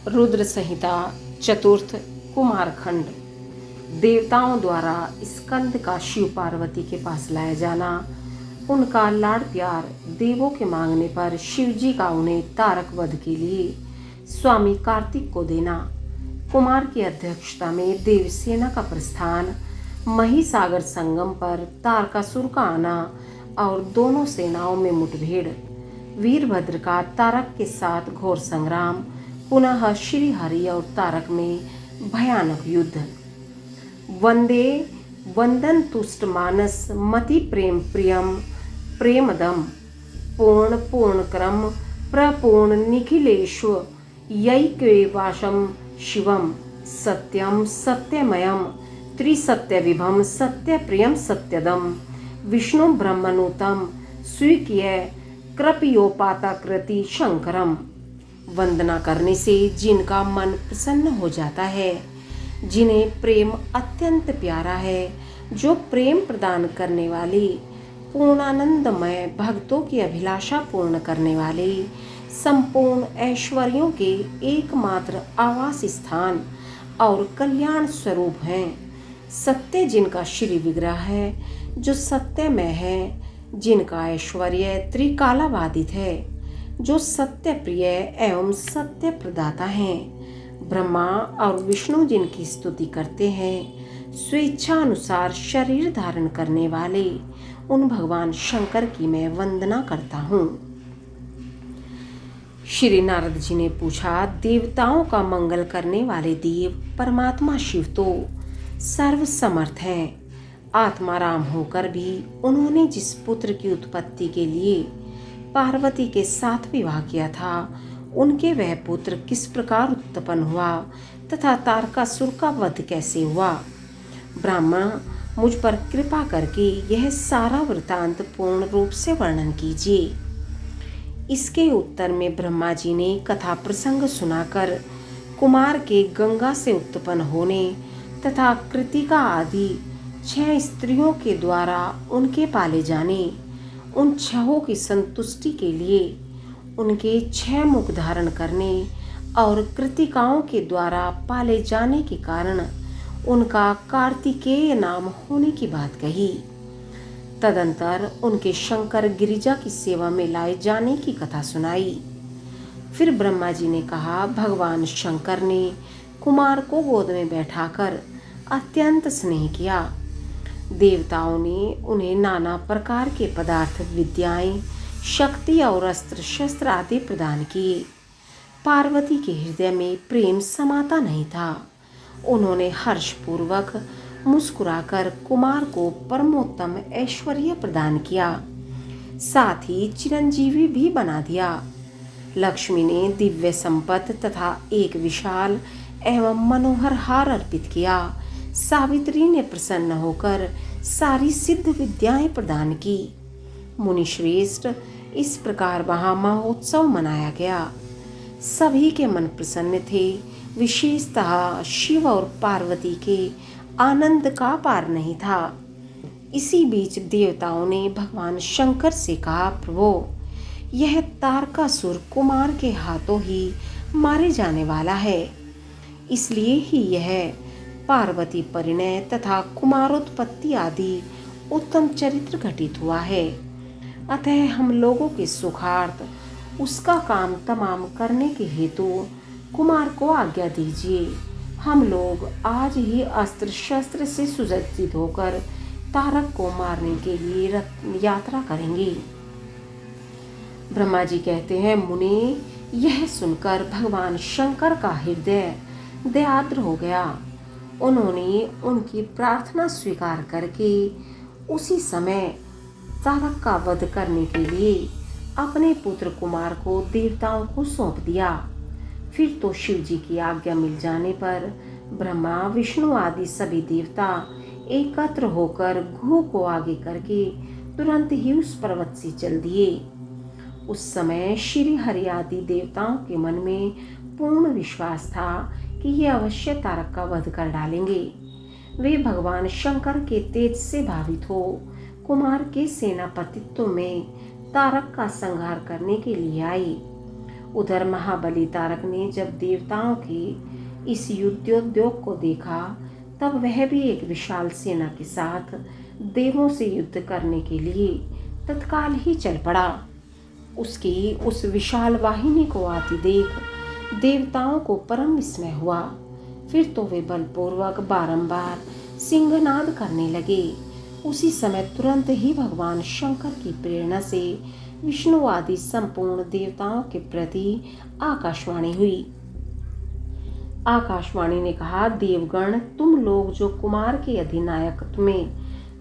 रुद्र संहिता चतुर्थ कुमारखंड। देवताओं द्वारा स्कंद का शिव पार्वती के पास लाया जाना, उनका लाड़ प्यार देवों के मांगने पर शिव जी का उन्हें तारक वध के लिए स्वामी कार्तिक को देना, कुमार की अध्यक्षता में देवसेना का प्रस्थान, महिसागर संगम पर तारकासुर का आना और दोनों सेनाओं में मुठभेड़, वीरभद्र का तारक के साथ घोर संग्राम, पुनः श्री हरि और तारक में भयानक युद्ध। वंदे वंदन तुष्ट मानस मति प्रेम प्रियम प्रेमदम पूर्ण पूर्णक्रम प्रपूर्ण निखिलेश्व यैकवाशम शिवम सत्यम सत्यमयम त्रिसत्य विभम सत्य प्रियम सत्यदम विष्णु ब्रह्मणुतम स्वीक्य कृपयोपाताकृति शंकरम। वंदना करने से जिनका मन प्रसन्न हो जाता है, जिन्हें प्रेम अत्यंत प्यारा है, जो प्रेम प्रदान करने वाली पूर्णानंदमय भक्तों की अभिलाषा पूर्ण करने वाले संपूर्ण ऐश्वर्यों के एकमात्र आवास स्थान और कल्याण स्वरूप हैं। सत्य जिनका श्री विग्रह है, जो सत्यमय है, जिनका ऐश्वर्य त्रिकालाबाधित है, जो सत्य प्रिय एवं सत्य प्रदाता हैं। ब्रह्मा और विष्णु जिनकी स्तुति करते हैं, स्वेच्छा अनुसार शरीर धारण करने वाले उन भगवान शंकर की मैं वंदना करता हूँ। श्री नारद जी ने पूछा, देवताओं का मंगल करने वाले देव परमात्मा शिव तो सर्वसमर्थ हैं। आत्माराम होकर भी उन्होंने जिस पुत्र की उत्पत्ति के लिए पार्वती के साथ विवाह किया था, उनके वह पुत्र किस प्रकार उत्पन्न हुआ तथा तारकासुर का वध कैसे हुआ। ब्राह्मण, मुझ पर कृपा करके यह सारा वृतांत पूर्ण रूप से वर्णन कीजिए। इसके उत्तर में ब्रह्मा जी ने कथा प्रसंग सुनाकर कुमार के गंगा से उत्पन्न होने तथा कृतिका आदि 6 स्त्रियों के द्वारा उनके पाले जाने, उन 6 की संतुष्टि के लिए उनके 6 मुख धारण करने और कृतिकाओं के द्वारा पाले जाने के कारण उनका कार्तिकेय नाम होने की बात कही। तदंतर उनके शंकर गिरिजा की सेवा में लाए जाने की कथा सुनाई। फिर ब्रह्मा जी ने कहा, भगवान शंकर ने कुमार को गोद में बैठाकर अत्यंत स्नेह किया। देवताओं ने उन्हें नाना प्रकार के पदार्थ, विद्याएं, शक्ति और अस्त्र शस्त्र आदि प्रदान किए। पार्वती के हृदय में प्रेम समाता नहीं था। उन्होंने हर्षपूर्वक मुस्कुराकर कुमार को परमोत्तम ऐश्वर्य प्रदान किया, साथ ही चिरंजीवी भी बना दिया। लक्ष्मी ने दिव्य संपत्ति तथा एक विशाल एवं मनोहर हार अर्पित किया। सावित्री ने प्रसन्न होकर सारी सिद्ध विद्याएं प्रदान की। मुनि श्रेष्ठ, इस प्रकार वहां महोत्सव मनाया गया। सभी के मन प्रसन्न थे। विशेषतः शिव और पार्वती के आनंद का पार नहीं था। इसी बीच देवताओं ने भगवान शंकर से कहा, प्रभो, यह तारकासुर कुमार के हाथों ही मारे जाने वाला है, इसलिए ही यह पार्वती परिणय तथा कुमारोत्पत्ति आदि उत्तम चरित्र घटित हुआ है। अतः हम लोगों के सुखार्थ उसका काम तमाम करने के हेतु कुमार को आज्ञा दीजिए। हम लोग आज ही अस्त्र शस्त्र से सुसज्जित होकर तारक को मारने के लिए यात्रा करेंगे। ब्रह्मा जी कहते हैं, मुनि, यह सुनकर भगवान शंकर का हृदय दयाद्र हो गया। उन्होंने उनकी प्रार्थना स्वीकार करके उसी समय तारक का वध करने के लिए अपने पुत्र कुमार को देवताओं को सौंप दिया। फिर तो शिव जी की आज्ञा मिल जाने पर ब्रह्मा, विष्णु आदि सभी देवता एकत्र होकर घू को आगे करके तुरंत ही उस पर्वत से चल दिए। उस समय श्री हरि आदि देवताओं के मन में पूर्ण विश्वास था कि ये अवश्य तारक का वध कर डालेंगे। वे भगवान शंकर के तेज से भावित हो कुमार के सेनापतित्व में तारक का संहार करने के लिए आए। उधर महाबली तारक ने जब देवताओं के इस युद्धोद्योग को देखा तब वह भी एक विशाल सेना के साथ देवों से युद्ध करने के लिए तत्काल ही चल पड़ा। उसकी उस विशाल वाहिनी को आती देख देवताओं को परम विस्मय हुआ। फिर तो वे बलपूर्वक बारंबार सिंहनाद करने लगे। उसी समय तुरंत ही भगवान शंकर की प्रेरणा से विष्णु आदि संपूर्ण देवताओं के प्रति आकाशवाणी हुई। आकाशवाणी ने कहा, देवगण, तुम लोग जो कुमार के अधिनायकत्व में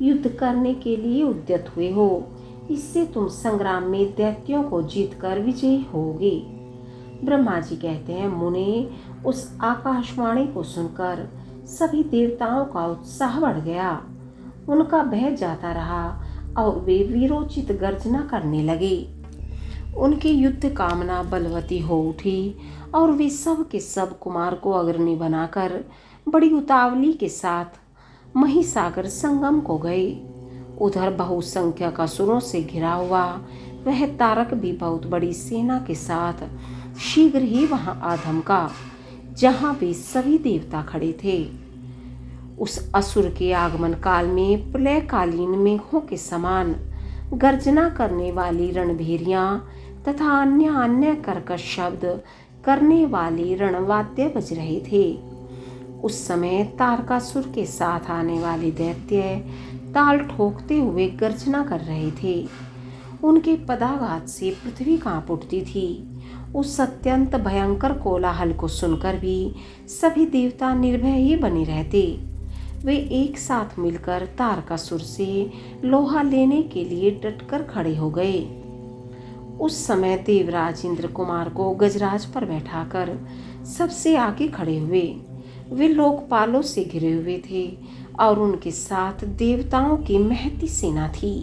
युद्ध करने के लिए उद्यत हुए हो, इससे तुम संग्राम में दैत्यों को जीतकर विजयी होगे। ब्रह्मा जी कहते हैं, मुने, उस आकाशवाणी को सुनकर सभी देवताओं का उत्साह बढ़ गया। उनका भय जाता रहा और वे वीरोचित गर्जना करने लगे। उनकी युद्ध कामना बलवती हो उठी और वे सब के सब कुमार को अग्रणी बनाकर बड़ी उतावली के साथ महिसागर संगम को गए। उधर बहुसंख्यक असुरों से घिरा हुआ वह तारक भी बहुत बड़ी सेना के साथ शीघ्र ही वहां आ धमका जहां वे सभी देवता खड़े थे। उस असुर के आगमन काल में प्रलयकालीन मेघों के समान गर्जना करने वाली रणभेरियां तथा अन्य कर्कश शब्द करने वाले रणवाद्य बज रहे थे। उस समय तारकासुर के साथ आने वाले दैत्य ताल ठोकते हुए गर्जना कर रहे थे। उनके पदाघात से पृथ्वी कांप उठती थी। उस अत्यंत भयंकर कोलाहल को सुनकर भी सभी देवता निर्भय ही बने रहते। वे एक साथ मिलकर तारकासुर से लोहा लेने के लिए डटकर खड़े हो गए। उस समय देवराज इंद्र कुमार को गजराज पर बैठाकर सबसे आगे खड़े हुए। वे लोकपालों से घिरे हुए थे और उनके साथ देवताओं की महती सेना थी।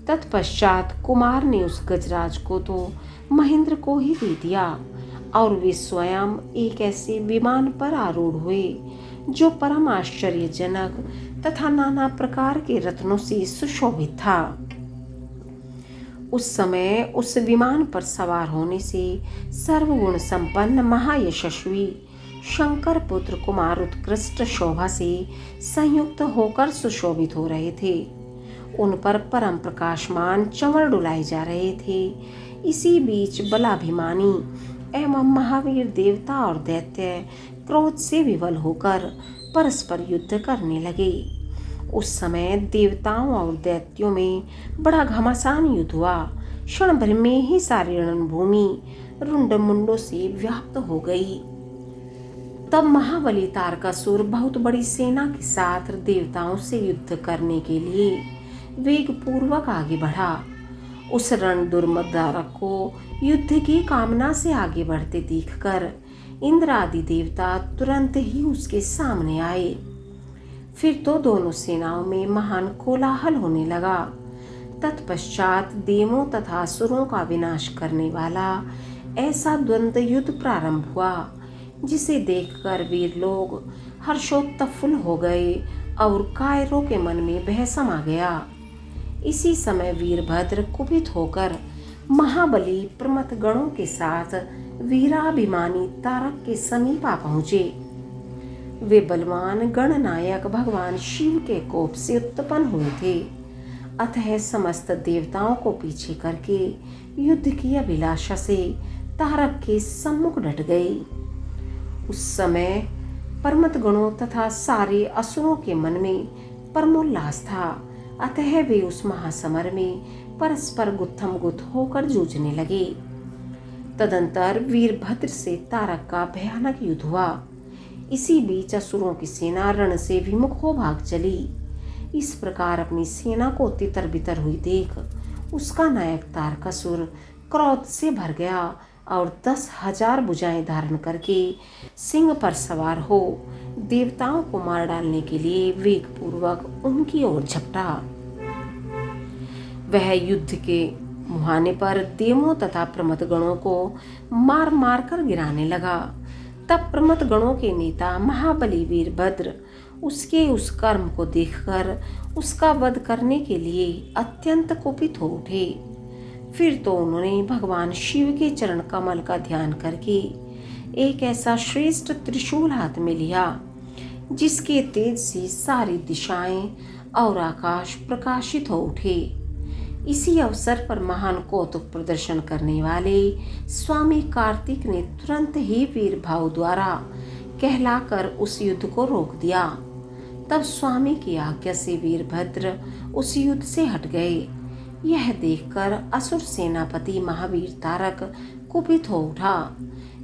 तत्पश्चात कुमार ने उस गजराज को तो महेंद्र को ही दे दिया और वे स्वयं एक ऐसे विमान पर आरूढ़ हुए जो परम आश्चर्यजनक तथा नाना प्रकार के रत्नों से सुशोभित था। उस समय उस विमान पर सवार होने से सर्वगुण संपन्न महायशस्वी शंकर पुत्र कुमार उत्कृष्ट शोभा से संयुक्त होकर सुशोभित हो रहे थे। उन पर परम प्रकाशमान चंवर डुलाए जा रहे थे। इसी बीच बलाभिमानी एवं महावीर देवता और दैत्य क्रोध से विवल होकर परस्पर युद्ध करने लगे। उस समय देवताओं और दैत्यों में बड़ा घमासान युद्ध हुआ। क्षण भर में ही सारी रणभूमि रुंड मुंडों से व्याप्त हो गई। तब महाबली तारकासुर बहुत बड़ी सेना के साथ देवताओं से युद्ध करने के लिए वेग पूर्वक आगे बढ़ा। उस रण दुर्मदारक को युद्ध की कामना से आगे बढ़ते देखकर इंद्र आदि देवता तुरंत ही उसके सामने आए। फिर तो दोनों सेनाओं में महान कोलाहल होने लगा। तत्पश्चात देवों तथा असुरों का विनाश करने वाला ऐसा द्वंद्व युद्ध प्रारंभ हुआ जिसे देखकर वीर लोग हर्षोत्फुल्ल हो गए और कायरों के मन में भय समा गया। इसी समय वीरभद्र कुपित होकर महाबली प्रमथ गणों के साथ वीराभिमानी तारक के समीप आ पहुंचे। वे बलवान गणनायक भगवान शिव के कोप से उत्पन्न हुए थे। अतः समस्त देवताओं को पीछे करके युद्ध की अभिलाषा से तारक के सम्मुख डट गए। उस समय परमत गणों तथा सारे असुरों के मन में परमोल्लास था। अतः वे उस महासमर में परस्पर गुत्थम गुत्थ होकर जूझने लगे। तदंतर वीरभद्र से तारक का भयानक युद्ध हुआ। इसी बीच असुरों की सेना रण से विमुख हो भाग चली। इस प्रकार अपनी सेना को तितर बितर हुई देख उसका नायक तारकासुर क्रोध से भर गया और 10,000 भुजाएं धारण करके सिंह पर सवार हो देवताओं को मार डालने के लिए वेग पूर्वक उनकी ओर झपटा। वह युद्ध के मुहाने पर देवों तथा प्रमथ गणों को मार मार कर गिराने लगा। तब प्रमथ गणों के नेता महाबली वीरभद्र उसके उस कर्म को देखकर उसका वध करने के लिए अत्यंत कुपित हो उठे। फिर तो उन्होंने भगवान शिव के चरण कमल का ध्यान करके एक ऐसा श्रेष्ठ त्रिशूल हाथ में लिया जिसके तेज से सारी दिशाएं और आकाश प्रकाशित हो उठे। इसी अवसर पर महान कौतुक प्रदर्शन करने वाले स्वामी कार्तिक ने तुरंत ही वीर भाव द्वारा कहलाकर उस युद्ध को रोक दिया। तब स्वामी की आज्ञा से वीरभद्र उस युद्ध से हट गए। यह देखकर असुर सेनापति महावीर तारक कुपित हो उठा।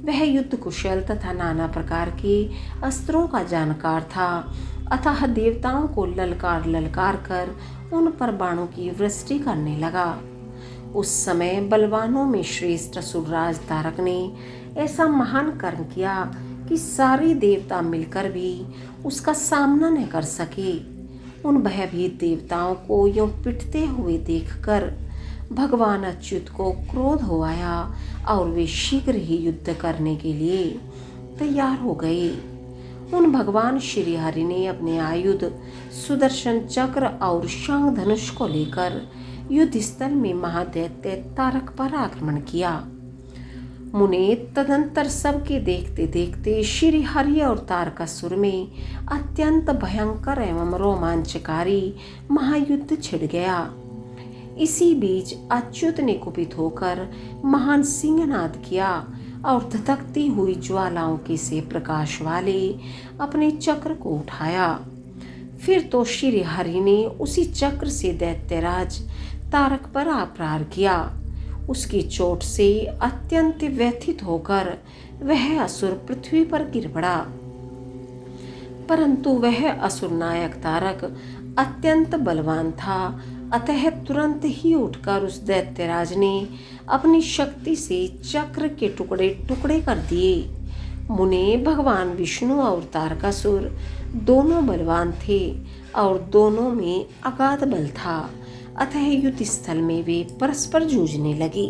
वह युद्ध कुशल तथा नाना प्रकार के अस्त्रों का जानकार था, अतः देवताओं को ललकार ललकार कर उन पर बाणों की वृष्टि करने लगा। उस समय बलवानों में श्रेष्ठ असुरराज तारक ने ऐसा महान कर्म किया कि सारे देवता मिलकर भी उसका सामना न कर सके। उन भयभीत देवताओं को यूं पिटते हुए देखकर भगवान अच्युत को क्रोध हो आया और वे शीघ्र ही युद्ध करने के लिए तैयार हो गए। उन भगवान श्री हरि ने अपने आयुध सुदर्शन चक्र और शंख धनुष को लेकर युद्ध स्थल में महादैत्य तारक पर आक्रमण किया। मुने तदंतर सबके देखते देखते श्री हरि और तारकासुर में अत्यंत भयंकर एवं रोमांचकारी महायुद्ध छिड़ गया। इसी बीच अच्युत ने कुपित होकर महान सिंहनाद किया और धधकती हुई ज्वालाओं के से प्रकाश वाले अपने चक्र को उठाया। फिर तो श्री हरि ने उसी चक्र से दैत्यराज तारक पर प्रहार किया। उसकी चोट से अत्यंत व्यथित होकर वह असुर पृथ्वी पर गिर पड़ा, परंतु वह असुर नायक तारक अत्यंत बलवान था, अतः तुरंत ही उठकर उस दैत्यराज ने अपनी शक्ति से चक्र के टुकड़े टुकड़े कर दिए। मुने भगवान विष्णु और तारकासुर दोनों बलवान थे और दोनों में अगाध बल था, अतः युद्ध स्थल में वे परस्पर जूझने लगे।